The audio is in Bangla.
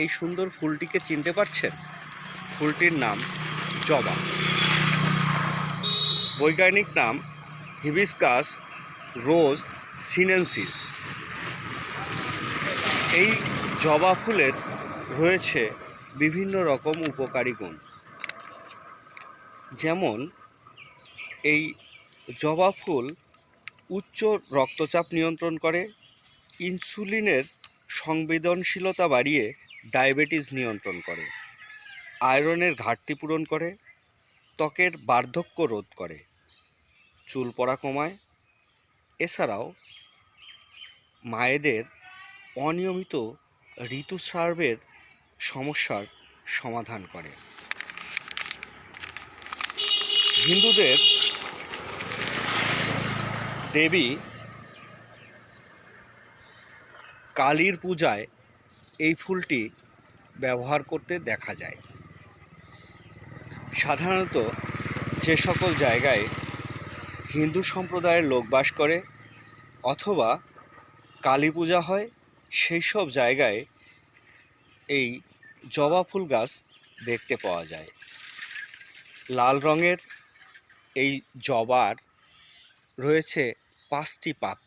এই সুন্দর ফুলটিকে চিনতে পারছেন? ফুলটির নাম জবা। বৈজ্ঞানিক নাম হিবিস্কাস রোজ সিনেনসিস। এই জবা ফুলের রয়েছে বিভিন্ন রকম উপকারী গুণ। যেমন এই জবা ফুল উচ্চ রক্তচাপ নিয়ন্ত্রণ করে, ইনসুলিনের সংবেদনশীলতা বাড়িয়ে ডায়াবেটিস নিয়ন্ত্রণ করে, আয়রনের ঘাটতি পূরণ করে, ত্বকের বার্ধক্য রোধ করে, চুল পড়া কমায়। এছাড়াও মায়েদের অনিয়মিত ঋতুস্রাবের সমস্যার সমাধান করে। হিন্দুদের দেবী কালীর পূজায় এই ফুলটি ব্যবহার করতে দেখা যায়। সাধারণত যে সকল জায়গায় হিন্দু সম্প্রদায়ের লোক বাস করে অথবা কালী পূজা হয় সেই সব জায়গায় এই জবা ফুল গাছ দেখতে পাওয়া যায়। লাল রঙের এই জবার রয়েছে 5টি পাপড়ি।